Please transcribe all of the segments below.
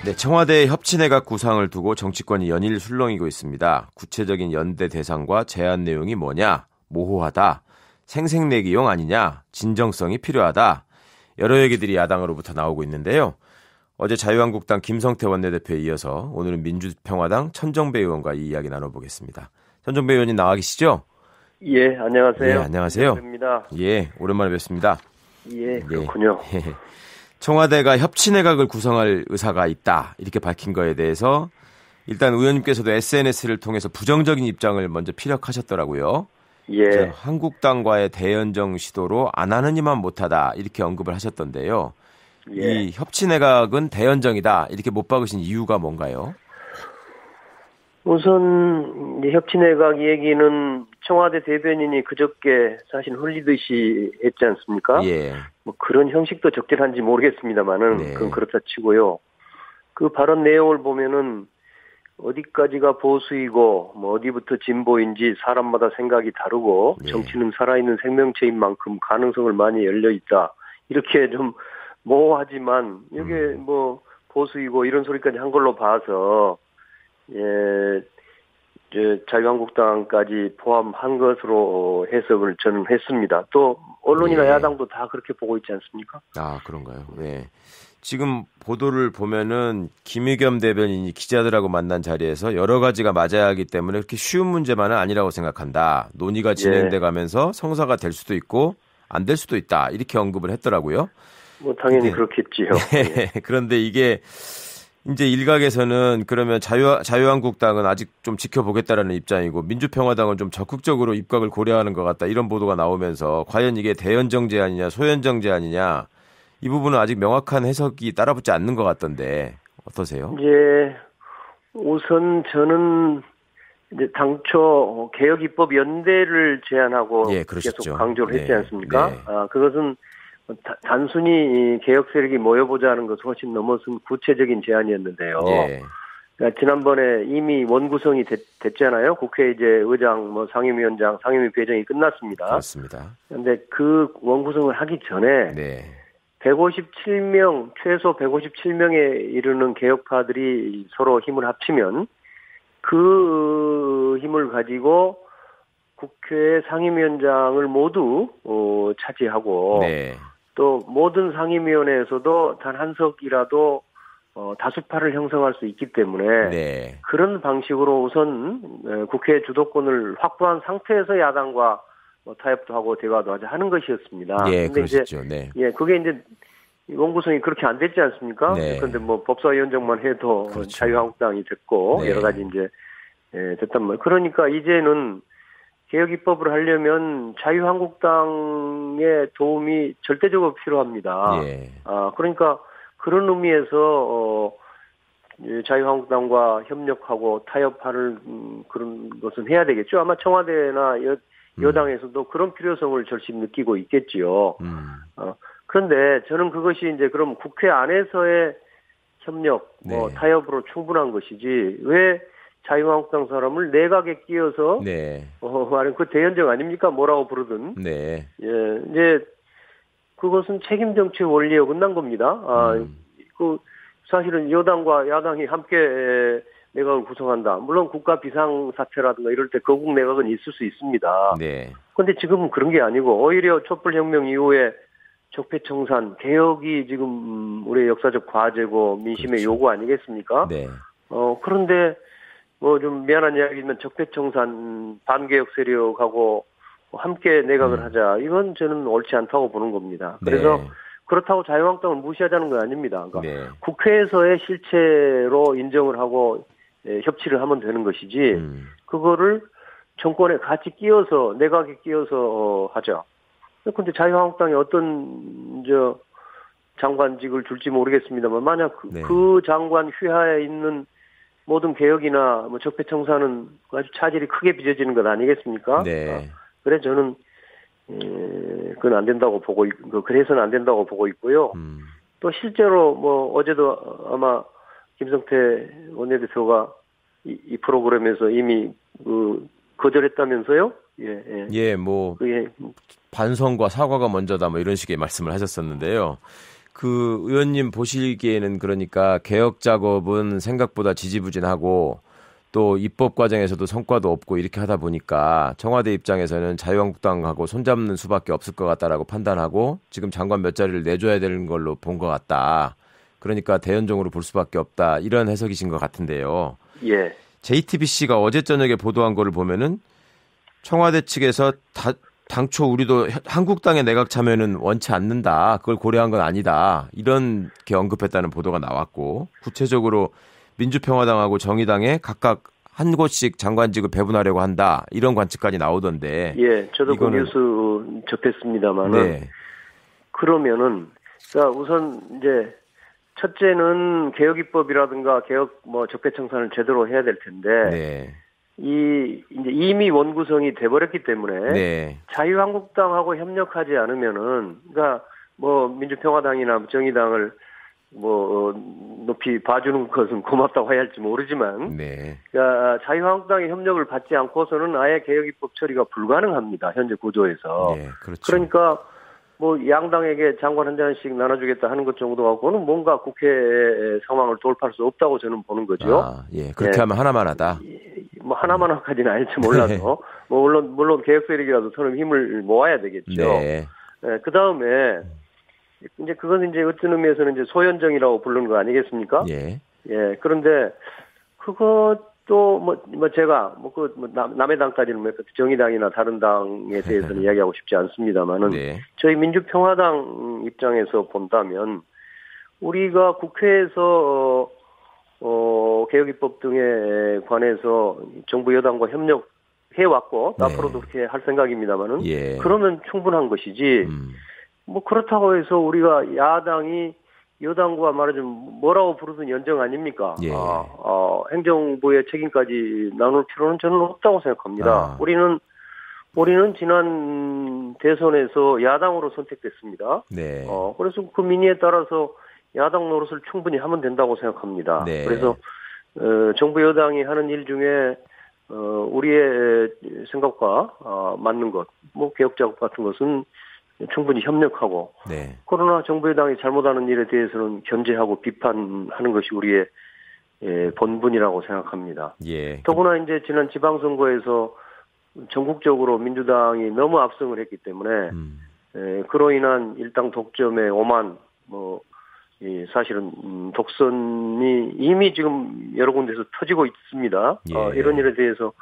네, 청와대 협치내각 구상을 두고 정치권이 연일 술렁이고 있습니다. 구체적인 연대 대상과 제안 내용이 뭐냐? 모호하다. 생색내기용 아니냐? 진정성이 필요하다. 여러 얘기들이 야당으로부터 나오고 있는데요. 어제 자유한국당 김성태 원내대표에 이어서 오늘은 민주평화당 천정배 의원과 이 이야기 나눠보겠습니다. 천정배 의원님 나와 계시죠? 예, 안녕하세요. 예, 안녕하세요. 입니다. 예, 오랜만에 뵙습니다. 예, 그렇군요. 예. 청와대가 협치내각을 구성할 의사가 있다 이렇게 밝힌 거에 대해서 일단 의원님께서도 SNS를 통해서 부정적인 입장을 먼저 피력하셨더라고요. 예. 한국당과의 대연정 시도로 안 하는 이만 못하다 이렇게 언급을 하셨던데요. 예. 이 협치내각은 대연정이다 이렇게 못 박으신 이유가 뭔가요? 우선 협치내각 얘기는 청와대 대변인이 그저께 사실 흘리듯이 했지 않습니까? 예. 뭐 그런 형식도 적절한지 모르겠습니다만은 네. 그건 그렇다 치고요. 그 발언 내용을 보면은 어디까지가 보수이고 뭐 어디부터 진보인지 사람마다 생각이 다르고 예. 정치는 살아있는 생명체인 만큼 가능성을 많이 열려 있다. 이렇게 좀 모호하지만 이게 뭐 보수이고 이런 소리까지 한 걸로 봐서 예, 자유한국당까지 포함한 것으로 해석을 저는 했습니다. 또 언론이나 예. 야당도 다 그렇게 보고 있지 않습니까? 아, 그런가요? 네. 지금 보도를 보면은 김의겸 대변인이 기자들하고 만난 자리에서 여러 가지가 맞아야 하기 때문에 그렇게 쉬운 문제만은 아니라고 생각한다. 논의가 진행돼 가면서 성사가 될 수도 있고 안 될 수도 있다. 이렇게 언급을 했더라고요. 뭐 당연히 그렇겠지요. 네. 그런데 이게 이제 일각에서는 그러면 자유한국당은 아직 좀 지켜보겠다라는 입장이고 민주평화당은 좀 적극적으로 입각을 고려하는 것 같다. 이런 보도가 나오면서 과연 이게 대연정 제안이냐 소연정 제안이냐 이 부분은 아직 명확한 해석이 따라붙지 않는 것 같던데 어떠세요? 이제 우선 저는 이제 당초 개혁입법 연대를 제안하고 예, 계속 강조를 했지 네. 않습니까? 네. 그것은 단순히 개혁 세력이 모여보자는 것을 훨씬 넘어선 구체적인 제안이었는데요. 예. 그러니까 지난번에 이미 원구성이 됐잖아요. 국회 이제 의장, 뭐 상임위원장, 상임위 배정이 끝났습니다. 그렇습니다. 그런데 그 원구성을 하기 전에 네. 157명, 최소 157명에 이르는 개혁파들이 서로 힘을 합치면 그 힘을 가지고 국회 상임위원장을 모두 차지하고 네. 또 모든 상임위원회에서도 단 한 석이라도 다수파를 형성할 수 있기 때문에 네. 그런 방식으로 우선 국회 주도권을 확보한 상태에서 야당과 타협도 하고 대화도 하자 하는 것이었습니다. 예, 근데 그러셨죠. 네. 예, 그게 이제 원구성이 그렇게 안 됐지 않습니까? 네. 그런데 뭐 법사위원장만 해도 그렇죠. 자유한국당이 됐고 네. 여러 가지 이제 됐단 말이에요. 그러니까 이제는 개혁입법을 하려면 자유한국당의 도움이 절대적으로 필요합니다. 예. 그러니까 그런 의미에서 자유한국당과 협력하고 타협하는 그런 것은 해야 되겠죠. 아마 청와대나 여당에서도 그런 필요성을 절실히 느끼고 있겠지요. 그런데 저는 그것이 이제 그럼 국회 안에서의 협력, 뭐 네. 타협으로 충분한 것이지 왜 자유한국당 사람을 내각에 끼워서 네. 말은 그 대연정 아닙니까? 뭐라고 부르든. 네. 예, 이제 그것은 책임 정치의 원리에 어긋난 겁니다. 그 사실은 여당과 야당이 함께 내각을 구성한다. 물론 국가 비상 사태라든가 이럴 때 거국 내각은 있을 수 있습니다. 네. 그런데 지금은 그런 게 아니고 오히려 촛불혁명 이후에 적폐청산 개혁이 지금 우리의 역사적 과제고 민심의 그렇죠. 요구 아니겠습니까? 네. 그런데 뭐 좀 미안한 이야기지만 적폐청산 반개혁 세력하고 함께 내각을 하자. 이건 저는 옳지 않다고 보는 겁니다. 그래서 네. 그렇다고 자유한국당을 무시하자는 건 아닙니다. 그러니까 네. 국회에서의 실체로 인정을 하고 협치를 하면 되는 것이지 그거를 정권에 같이 끼워서 내각에 끼워서 하자. 그런데 자유한국당이 어떤 장관직을 줄지 모르겠습니다만 만약 그 장관 휘하에 있는 모든 개혁이나 뭐 적폐청산은 아주 차질이 크게 빚어지는 것 아니겠습니까? 네. 그래 저는 그건 안 된다고 보고 그래서는 안 된다고 보고 있고요. 또 실제로 뭐 어제도 아마 김성태 원내대표가 이 프로그램에서 이미 거절했다면서요? 예, 뭐 반성과 사과가 먼저다 뭐 이런 식의 말씀을 하셨었는데요. 그 의원님 보시기에는 그러니까 개혁 작업은 생각보다 지지부진하고 또 입법 과정에서도 성과도 없고 이렇게 하다 보니까 청와대 입장에서는 자유한국당하고 손잡는 수밖에 없을 것 같다라고 판단하고 지금 장관 몇 자리를 내줘야 되는 걸로 본 것 같다. 그러니까 대연정으로 볼 수밖에 없다. 이런 해석이신 것 같은데요. 예. JTBC가 어제 저녁에 보도한 거를 보면은 청와대 측에서 당초 우리도 한국당의 내각 참여는 원치 않는다. 그걸 고려한 건 아니다. 이렇게 언급했다는 보도가 나왔고 구체적으로 민주평화당하고 정의당에 각각 한 곳씩 장관직을 배분하려고 한다. 이런 관측까지 나오던데. 예, 저도 그 뉴스 접했습니다만은. 네. 그러면은, 자, 우선 이제 첫째는 개혁입법이라든가 개혁 적폐청산을 제대로 해야 될 텐데. 네. 이제 이미 원구성이 돼버렸기 때문에. 네. 자유한국당하고 협력하지 않으면은, 그러니까 민주평화당이나 정의당을 높이 봐주는 것은 고맙다고 해야 할지 모르지만, 네. 그러니까 자유한국당의 협력을 받지 않고서는 아예 개혁입법 처리가 불가능합니다. 현재 구조에서. 네, 그렇죠. 그러니까 양당에게 장관 한 잔씩 나눠주겠다 하는 것 정도 갖고는 뭔가 국회 상황을 돌파할 수 없다고 저는 보는 거죠. 아, 예, 그렇게 하면 하나만 하다. 하나만 하까지는 아닐지 몰라도, 네. 물론 개혁 세력이라도 서로 힘을 모아야 되겠죠. 네. 네, 그 다음에. 이제 그건 이제 어떤 의미에서는 이제 소연정이라고 부르는 거 아니겠습니까? 예. 예. 그런데 그것도 제가 남의 당까지는 정의당이나 다른 당에 대해서는 이야기하고 싶지 않습니다만은 네. 저희 민주평화당 입장에서 본다면 우리가 국회에서 개혁입법 등에 관해서 정부 여당과 협력해 왔고 네. 앞으로도 그렇게 할 생각입니다만은 예. 그러면 충분한 것이지. 그렇다고 해서 우리가 야당이 여당과 말하자면 뭐라고 부르든 연정 아닙니까? 예. 행정부의 책임까지 나눌 필요는 저는 없다고 생각합니다. 우리는 지난 대선에서 야당으로 선택됐습니다. 네. 그래서 그 민의에 따라서 야당 노릇을 충분히 하면 된다고 생각합니다. 네. 그래서 정부 여당이 하는 일 중에 우리의 생각과 맞는 것, 개혁 작업 같은 것은 충분히 협력하고 네. 그러나 정부 여당이 잘못하는 일에 대해서는 견제하고 비판하는 것이 우리의 본분이라고 생각합니다. 예. 더구나 이제 지난 지방선거에서 전국적으로 민주당이 너무 압승을 했기 때문에 그로 인한 일당 독점의 오만 사실은 독선이 이미 지금 여러 군데서 터지고 있습니다. 예. 이런 일에 대해서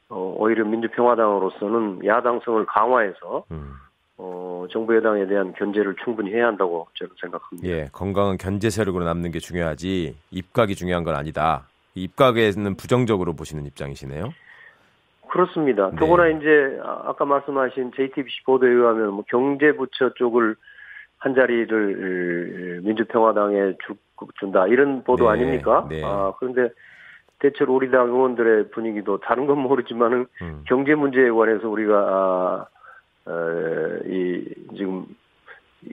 오히려 민주평화당으로서는 야당성을 강화해서 정부 여당에 대한 견제를 충분히 해야 한다고 저는 생각합니다. 예, 건강한 견제 세력으로 남는 게 중요하지 입각이 중요한 건 아니다. 입각에는 부정적으로 보시는 입장이시네요. 그렇습니다. 네. 더구나 이제 아까 말씀하신 JTBC 보도에 의하면 경제부처 쪽을 한 자리를 민주평화당에 준다 이런 보도 네. 아닙니까? 네. 그런데 대체로 우리 당 의원들의 분위기도 다른 건 모르지만은 경제 문제에 관해서 우리가 지금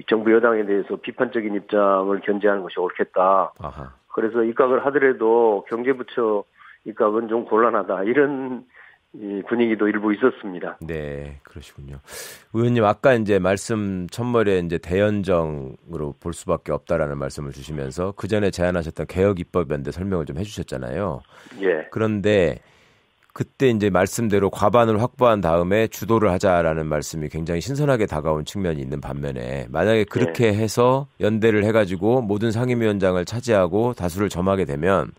정부 여당에 대해서 비판적인 입장을 견제하는 것이 옳겠다. 아하. 그래서 입각을 하더라도 경제부처 입각은 좀 곤란하다. 이런 분위기도 일부 있었습니다. 네, 그러시군요. 의원님 아까 이제 말씀 첫머리에 이제 대연정으로 볼 수밖에 없다라는 말씀을 주시면서 그 전에 제안하셨던 개혁 입법연대 설명을 좀 해주셨잖아요. 예. 그런데 그때 이제 말씀대로 과반을 확보한 다음에 주도를 하자라는 말씀이 굉장히 신선하게 다가온 측면이 있는 반면에 만약에 그렇게 해서 연대를 해가지고 모든 상임위원장을 차지하고 다수를 점하게 되면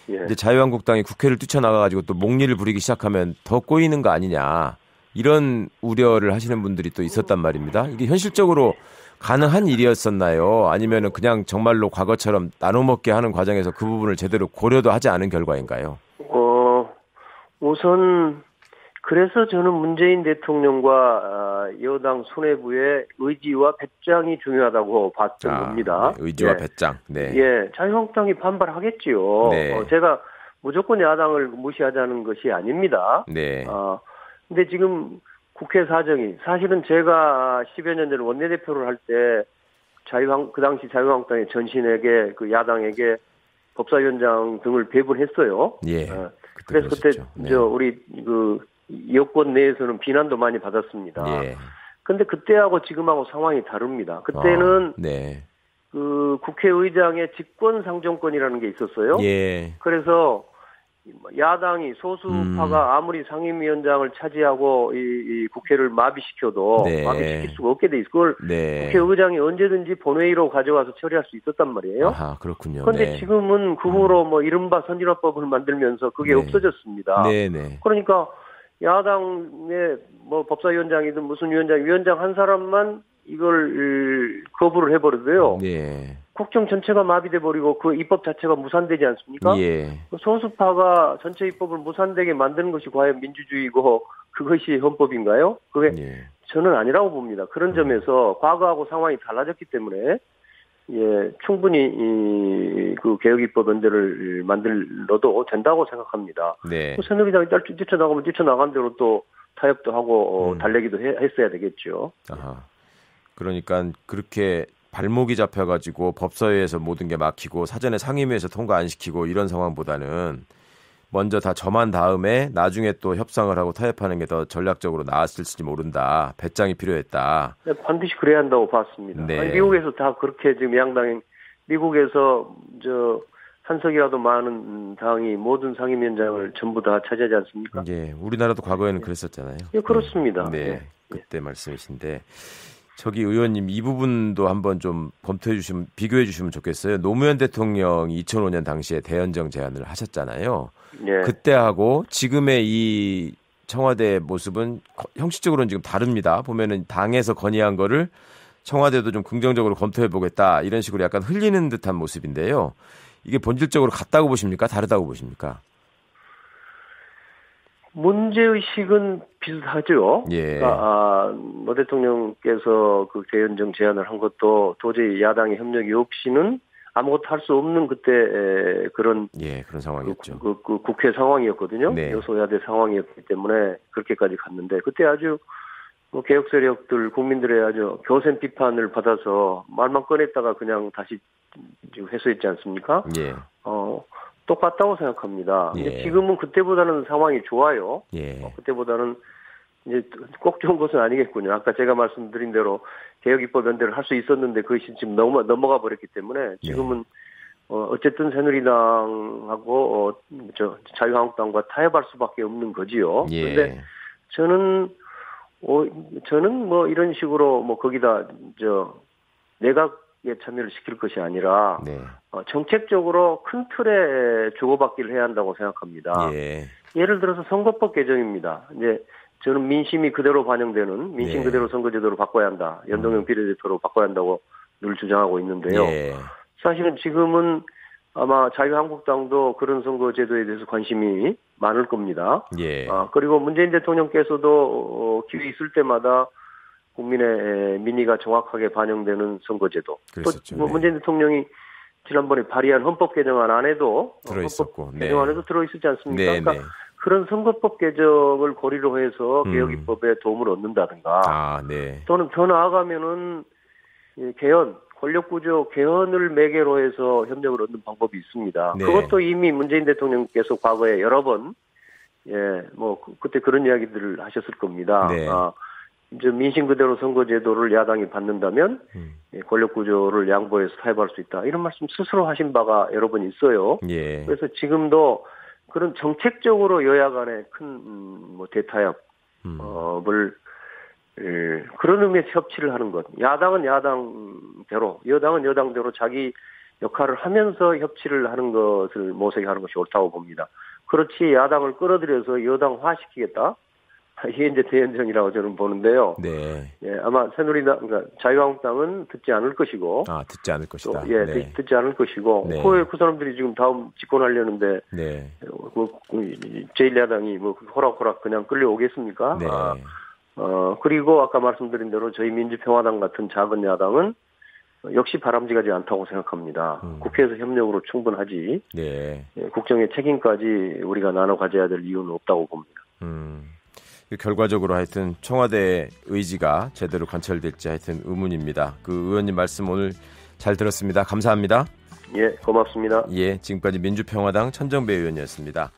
이제 자유한국당이 국회를 뛰쳐나가가지고 또 목리를 부리기 시작하면 더 꼬이는 거 아니냐 이런 우려를 하시는 분들이 또 있었단 말입니다. 이게 현실적으로 가능한 일이었었나요? 아니면은 그냥 정말로 과거처럼 나눠먹게 하는 과정에서 그 부분을 제대로 고려도 하지 않은 결과인가요? 우선 그래서 저는 문재인 대통령과 여당 수뇌부의 의지와 배짱이 중요하다고 봤던 겁니다. 네, 의지와 배짱. 네. 예, 자유한국당이 반발하겠지요. 네. 제가 무조건 야당을 무시하자는 것이 아닙니다. 네. 근데 지금 국회 사정이 사실은 제가 10여 년 전에 원내대표를 할 때 그 당시 자유한국당의 전신에게 그 야당에게 법사위원장 등을 배분했어요. 예. 그래서 그때 네. 우리 그 여권 내에서는 비난도 많이 받았습니다. 예. 근데 그때하고 지금하고 상황이 다릅니다. 그때는 네. 그 국회의장의 직권상정권이라는 게 있었어요. 예. 그래서 야당이 소수파가 아무리 상임위원장을 차지하고 이 국회를 마비시켜도 네. 마비시킬 수가 없게 돼 있어. 그걸 네. 국회의장이 언제든지 본회의로 가져가서 처리할 수 있었단 말이에요. 아, 그렇군요. 그런데 네. 지금은 그 후로 뭐 이른바 선진화법을 만들면서 그게 네. 없어졌습니다. 네, 네. 그러니까 야당의 뭐 법사위원장이든 무슨 위원장 한 사람만 이걸 거부를 해버려도요. 네. 국정 전체가 마비돼 버리고 그 입법 자체가 무산되지 않습니까? 예. 소수파가 전체 입법을 무산되게 만드는 것이 과연 민주주의고 그것이 헌법인가요? 그게 예. 저는 아니라고 봅니다. 그런 점에서 과거하고 상황이 달라졌기 때문에 충분히 그 개혁입법 연대를 만들어도 된다고 생각합니다. 네. 새누리당이 뛰쳐나가면 뛰쳐나간 대로 또 타협도 하고 달래기도 했어야 되겠죠. 아하. 그러니까 그렇게 발목이 잡혀가지고 법사위에서 모든 게 막히고 사전에 상임위에서 통과 안 시키고 이런 상황보다는 먼저 다 점한 다음에 나중에 또 협상을 하고 타협하는 게 더 전략적으로 나았을지 모른다. 배짱이 필요했다. 네, 반드시 그래야 한다고 봤습니다. 네. 아니, 미국에서 다 그렇게 지금 양당이 미국에서 한석이라도 많은 당이 모든 상임위원장을 전부 다 차지하지 않습니까? 예, 우리나라도 과거에는 그랬었잖아요. 예, 그렇습니다. 네, 그때 말씀이신데. 저기 의원님 이 부분도 한번 좀 검토해 주시면 비교해 주시면 좋겠어요. 노무현 대통령이 2005년 당시에 대연정 제안을 하셨잖아요. 예. 그때하고 지금의 이 청와대의 모습은 형식적으로는 지금 다릅니다. 보면은 당에서 건의한 거를 청와대도 좀 긍정적으로 검토해 보겠다 이런 식으로 약간 흘리는 듯한 모습인데요. 이게 본질적으로 같다고 보십니까? 다르다고 보십니까? 문제의식은 비슷하죠. 예. 그러니까, 노 대통령께서 그 대연정 제안을 한 것도 도저히 야당의 협력이 없이는 아무것도 할 수 없는 그때 그런 상황이었죠. 그 국회 상황이었거든요. 네. 여소야대 상황이었기 때문에 그렇게까지 갔는데 그때 아주 뭐 개혁 세력들 국민들의 아주 교센 비판을 받아서 말만 꺼냈다가 그냥 다시 회수했지 않습니까? 예. 똑같다고 생각합니다. 예. 근데 지금은 그때보다는 상황이 좋아요. 예. 그때보다는 이제 꼭 좋은 것은 아니겠군요. 아까 제가 말씀드린 대로 개혁입법 연대를 할 수 있었는데 그것이 지금 넘어가 버렸기 때문에 지금은 어쨌든 새누리당하고 자유한국당과 타협할 수밖에 없는 거지요. 예. 그런데 저는 뭐 이런 식으로 뭐 거기다 내각에 참여를 시킬 것이 아니라 네. 정책적으로 큰 틀에 주고받기를 해야 한다고 생각합니다. 예. 예를 들어서 선거법 개정입니다. 이제 저는 민심이 그대로 반영되는 민심 네. 그대로 선거제도로 바꿔야 한다. 연동형 비례대표로 바꿔야 한다고 늘 주장하고 있는데요. 예. 사실은 지금은 아마 자유한국당도 그런 선거제도에 대해서 관심이 많을 겁니다. 예. 그리고 문재인 대통령께서도 기회 있을 때마다 국민의 민의가 정확하게 반영되는 선거제도. 그랬었죠. 또 문재인 대통령이 지난번에 발의한 헌법 개정안 안에도 들어있었고, 헌법 개정안에도 들어있었지 않습니까? 네, 그러니까 그런 선거법 개정을 고리로 해서 개혁입법에 도움을 얻는다든가 네. 또는 더 나아가면은 개헌, 권력구조 개헌을 매개로 해서 협력을 얻는 방법이 있습니다. 네. 그것도 이미 문재인 대통령께서 과거에 여러 번 그때 그런 이야기들을 하셨을 겁니다. 네. 이제 민심 그대로 선거제도를 야당이 받는다면 권력구조를 양보해서 타협할 수 있다. 이런 말씀 스스로 하신 바가 여러 번 있어요. 예. 그래서 지금도 그런 정책적으로 여야 간의 큰 대타협을 그런 의미에서 협치를 하는 것. 야당은 야당대로, 여당은 여당대로 자기 역할을 하면서 협치를 하는 것을 모색하는 것이 옳다고 봅니다. 그렇지 야당을 끌어들여서 여당화시키겠다. 이게 이제 대연정이라고 저는 보는데요. 네. 아마 새누리당, 그러니까 자유한국당은 듣지 않을 것이고. 듣지 않을 것이다. 네. 듣지 않을 것이고. 네. 그 사람들이 지금 다음 집권하려는데. 네. 제1야당이 호락호락 그냥 끌려오겠습니까? 네. 그리고 아까 말씀드린 대로 저희 민주평화당 같은 작은 야당은 역시 바람직하지 않다고 생각합니다. 국회에서 협력으로 충분하지. 네. 국정의 책임까지 우리가 나눠 가져야 될 이유는 없다고 봅니다. 결과적으로 하여튼 청와대의 의지가 제대로 관철될지 하여튼 의문입니다. 그 의원님 말씀 오늘 잘 들었습니다. 감사합니다. 예, 고맙습니다. 예, 지금까지 민주평화당 천정배 의원이었습니다.